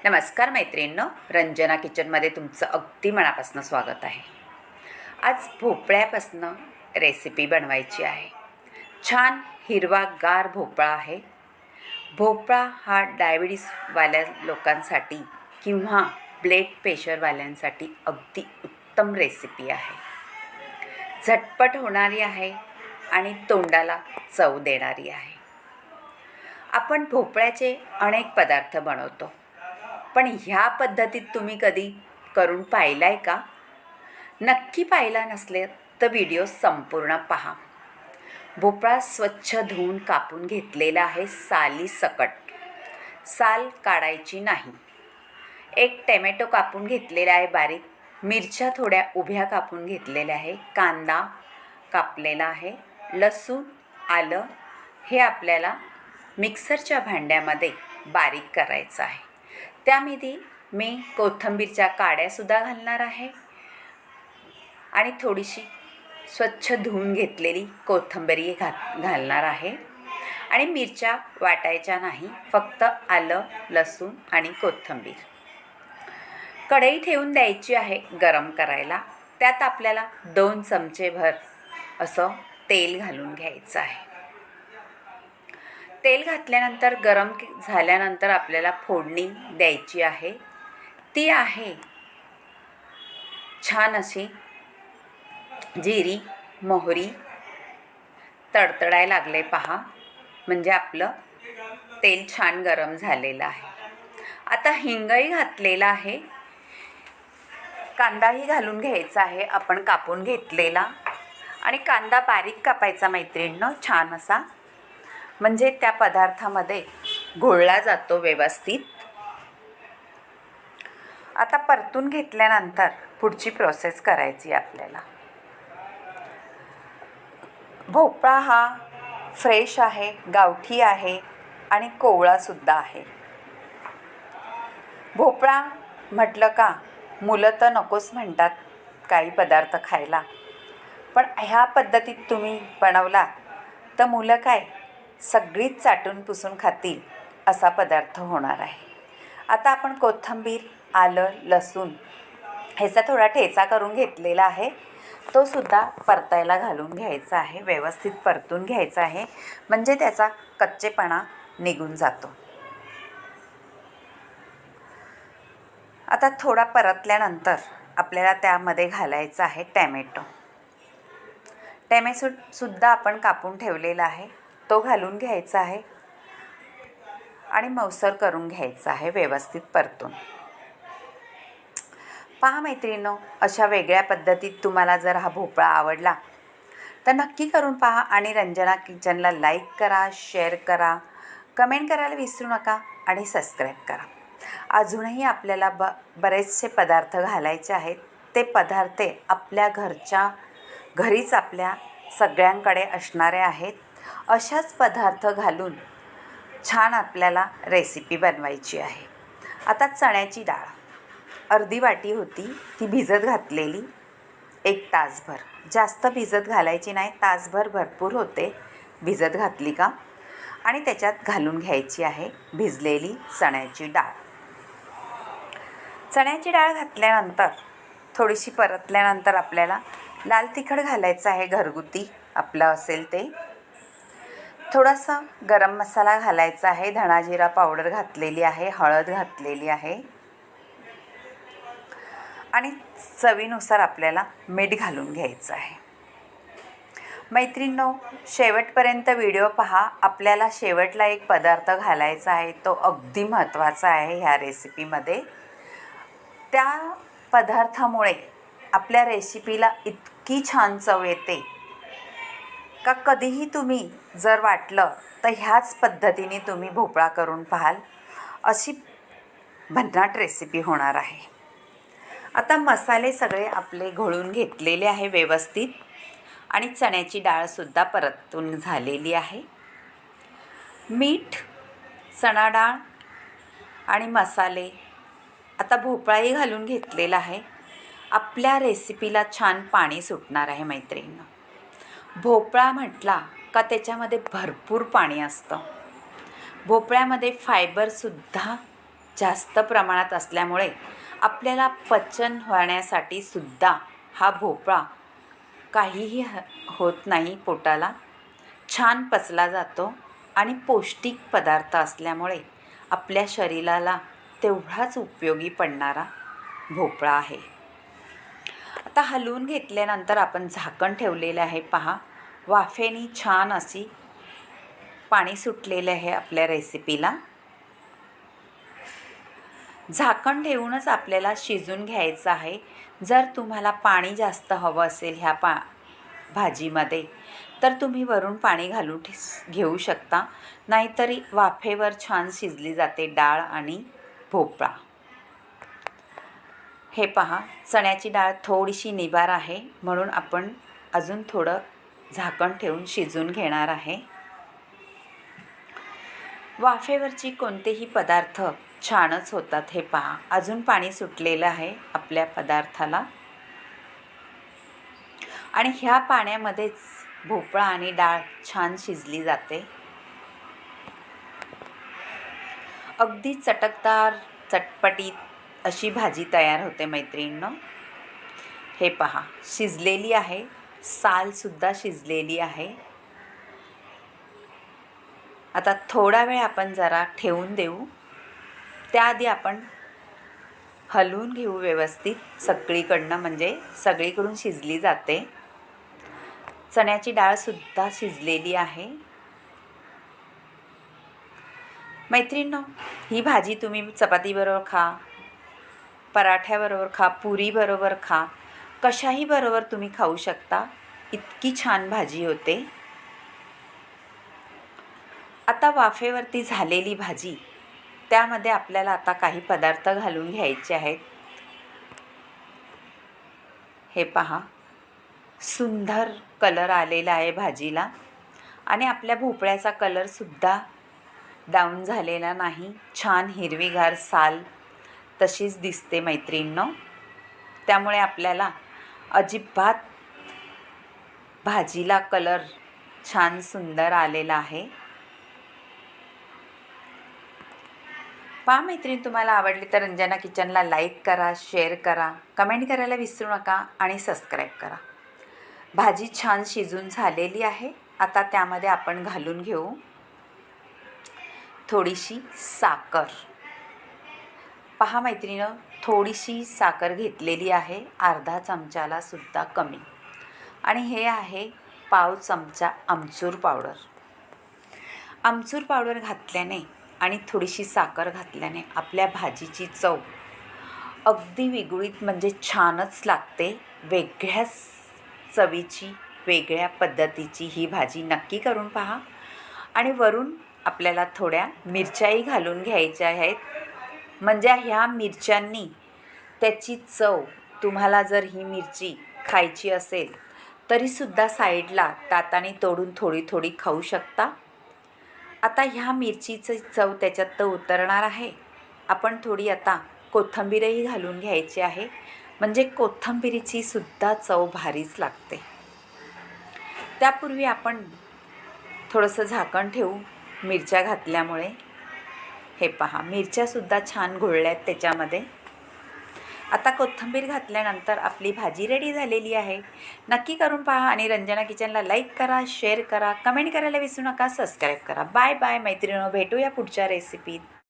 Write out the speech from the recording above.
नमस्कार मैत्रिणींनो, रंजना किचनमध्ये तुमचं अगदी मनापासून स्वागत आहे. आज भोपळ्यापासून रेसिपी बनवायची आहे. छान हिरवागार भोपळा आहे. भोपळा हा डायबिटीसवाल्या लोकांसाठी किंवा ब्लड प्रेशरवाल्यांसाठी अगदी उत्तम रेसिपी आहे. झटपट होणारी आहे आणि तोंडाला चव देणारी आहे. आपण भोपळ्याचे अनेक पदार्थ बनवतो, पण ह्या पद्धतीत तुम्ही कधी करून पाहिलाय का? नक्की पाहिला नसले तर व्हिडिओ संपूर्ण पहा. भोपळा स्वच्छ धुवून कापून घेतलेला आहे साली सकट. साल काढायची नाही. एक टोमॅटो कापून घेतलेला आहे बारीक. मिरच्या थोड्या उभ्या कापून घेतलेल्या आहे. कांदा कापलेला आहे. लसूण, आलं हे आपल्याला मिक्सरच्या भांड्यामध्ये बारीक करायचं आहे. त्यामध्ये मी कोथिंबीरच्या काड्यासुद्धा घालणार आहे आणि थोडीशी स्वच्छ धुवून घेतलेली कोथिंबीर घालणार आहे. आणि मिरच्या वाटायच्या नाही, फक्त आलं, लसूण आणि कोथिंबीर. कढई ठेवून द्यायची आहे गरम करायला. त्यात आपल्याला 2 चमचेभर असं तेल घालून घ्यायचं आहे. तेल घातल्यानंतर गरम झाल्यानंतर आपल्याला फोडणी द्यायची आहे. ती आहे छान अशी जिरी, मोहरी तडतडायला लागले पहा, म्हणजे आपलं तेल छान गरम झालेलं आहे. आता हिंगही घातलेला आहे. कांदाही घालून घ्यायचा आहे आपण कापून घेतलेला. आणि कांदा बारीक कापायचा मैत्रिणींनो, छान असा, म्हणजे त्या पदार्थामध्ये घोळला जातो व्यवस्थित. आता परतून घेतल्यानंतर पुढची प्रोसेस करायची आपल्याला. भोपळा हा फ्रेश आहे, गावठी आहे आणि कोवळासुद्धा आहे. भोपळा म्हटलं का मुलं तर नकोच म्हणतात काही पदार्थ खायला, पण ह्या पद्धतीत तुम्ही बनवला तर मुलं काय सगळीच चाटून पुसून खातील असा पदार्थ होणार आहे. आता आपण कोथिंबीर, आलं, लसूण ह्याचा थोडा ठेचा करून घेतलेला आहे, तो सुद्धा परतायला घालून घ्यायचा आहे. व्यवस्थित परतून घ्यायचा आहे, म्हणजे त्याचा कच्चेपणा निघून जातो. आता थोडा परतल्यानंतर आपल्याला त्यामध्ये घालायचा आहे टॅमॅटो. टॅमॅटोसुद्धा आपण कापून ठेवलेला आहे, तो घालून घ्यायचा आहे आणि मऊसर करून घ्यायचा आहे व्यवस्थित परतून. पहा मैत्रिणींनो, अशा वेगळ्या पद्धतीत तुम्हाला जर हा भोपळा आवडला तर नक्की करून पहा. आणि रंजना किचनला लाईक करा, शेअर करा, कमेंट करायला विसरू नका आणि सबस्क्राईब करा. अजूनही आपल्याला बरेचसे पदार्थ घालायचे आहेत. ते पदार्थ आपल्या घरीच आपल्या सगळ्यांकडे असणारे आहेत. अशाच पदार्थ घालून छान आपल्याला रेसिपी बनवायची आहे. आता चण्याची डाळ अर्धी वाटी होती, ती भिजत घातलेली 1 तासभर. जास्त भिजत घालायची नाही, तासभर भरपूर होते भिजत घातली का. आणि त्याच्यात घालून घ्यायची आहे भिजलेली चण्याची डाळ. चण्याची डाळ घातल्यानंतर थोडीशी परतल्यानंतर आपल्याला लाल तिखट घालायचं आहे, घरगुती आपलं असेल ते. थोडासा गरम मसाला घालायचा आहे, धणा जिरा पावडर घातलेली आहे, हळद घातलेली आहे आणि चवीनुसार आपल्याला मीठ घालून घ्यायचं आहे. मैत्रिणींनो, शेवटपर्यंत व्हिडिओ पहा. आपल्याला शेवटला एक पदार्थ घालायचा आहे, तो अगदी महत्त्वाचा आहे ह्या रेसिपीमध्ये. त्या पदार्थामुळे आपल्या रेसिपीला इतकी छान चव येते का कधीही तुम्ही जर वाटलं तर ह्याच पद्धतीने तुम्ही भोपळा करून पाहाल, अशी भन्नाट रेसिपी होणार आहे. आता मसाले सगळे आपले घोळून घेतलेले आहे व्यवस्थित आणि चण्याची डाळसुद्धा परतून झालेली आहे. मीठ, चणा डाळ आणि मसाले, आता भोपळाही घालून घेतलेला आहे. आपल्या रेसिपीला छान पाणी सुटणार आहे मैत्रिणींनो. भोपळा म्हटला का त्याच्यामध्ये भरपूर पाणी असतं. भोपळ्यामध्ये फायबरसुद्धा जास्त प्रमाणात असल्यामुळे आपल्याला पचन होण्यासाठी सुद्धा हा भोपळा काहीही होत नाही, पोटाला छान पचला जातो आणि पौष्टिक पदार्थ असल्यामुळे आपल्या शरीराला तेवढाच उपयोगी पडणारा भोपळा आहे. आता हलवून घेतल्यानंतर आपण झाकण ठेवलेलं आहे. पहा, वाफेने छान अशी पाणी सुटलेलं आहे आपल्या रेसिपीला. झाकण ठेवूनच आपल्याला शिजून घ्यायचं आहे. जर तुम्हाला पाणी जास्त हवं असेल ह्या भाजीमध्ये तर तुम्ही वरून पाणी घालून घेऊ शकता, नाहीतरी वाफेवर छान शिजली जाते डाळ आणि भोपळा. हे पहा, चण्याची डाळ थोडीशी निबार आहे म्हणून आपण अजून थोडं झाकण ठेवून शिजून घेणार आहे. वाफेवरची कोणतेही पदार्थ छानच होतात. हे पहा, अजून पाणी सुटलेलं आहे आपल्या पदार्थाला आणि ह्या पाण्यामध्येच भोपळा आणि डाळ छान शिजली जाते. अगदी चटकदार चटपटीत अशी भाजी तयार होते मैत्रिणींनो. हे पहा, शिजलेली आहे, सालसुद्धा शिजलेली आहे. आता थोडा वेळ आपण जरा ठेवून देऊ. त्याआधी आपण हलवून घेऊ व्यवस्थित सगळीकडनं, म्हणजे सगळीकडून शिजली जाते. चण्याची डाळसुद्धा शिजलेली आहे. मैत्रिणींनो, ही भाजी तुम्ही चपातीबरोबर खा, पराठ्याबरोबर खा, पुरीबरोबर खा, कशाही बरोबर तुम्ही खाऊ शकता. इतकी छान भाजी होते. आता वाफेवरती झालेली भाजी, त्यामध्ये आपल्याला आता काही पदार्थ घालून घ्यायचे आहेत. हे पहा, सुंदर कलर आलेला आहे भाजीला आणि आपल्या भोपळ्याचा कलरसुद्धा डाऊन झालेला नाही. छान हिरवीगार साल तशीच दिसते मैत्रिणींनो. त्यामुळे आपल्याला अजिबात भाजीला कलर छान सुंदर आलेला आहे. पहा मैत्रीण, तुम्हाला आवडली तर रंजना किचनला लाईक करा, शेअर करा, कमेंट करायला विसरू नका आणि सबस्क्राईब करा. भाजी छान शिजून झालेली आहे. आता त्यामध्ये आपण घालून घेऊ थोडीशी साखर. पहा मैत्रिणींनो, थोडीशी साखर घेतलेली आहे, अर्धा चमचाला सुद्धा कमी. आणि हे आहे पाव चमचा आमचूर पावडर. आमचूर पावडर घातल्याने आणि थोडीशी साखर घातल्याने आपल्या भाजीची चव अगदी वेगळीच, म्हणजे छानच लागते. वेगळ्याच चवीची, वेगळ्या पद्धतीची ही भाजी नक्की करून पहा. आणि वरून आपल्याला थोड्या मिरच्याही घालून घ्यायच्या आहेत, म्हणजे ह्या मिरच्यांनी त्याची चव, तुम्हाला जर ही मिरची खायची असेल तरीसुद्धा साईडला दाताने तोडून थोडी थोडी खाऊ शकता. आता ह्या मिरचीची चव त्याच्यात तर उतरणार आहे. आपण थोडी आता कोथिंबीरही घालून घ्यायची आहे, म्हणजे कोथिंबीरीची सुद्धा चव भारीच लागते. त्यापूर्वी आपण थोडंसं झाकण ठेवू मिरच्या घातल्यामुळे. हे पहा, मिरच्यासुद्धा छान घोळल्यात त्याच्यामध्ये. आता कोथिंबीर घातल्यानंतर आपली भाजी रेडी झालेली आहे. नक्की करून पहा आणि रंजना किचनला लाईक करा, शेअर करा, कमेंट करायला विसरू नका, सबस्क्राईब करा. बाय बाय मैत्रिणींनो, भेटूया पुढच्या रेसिपीत.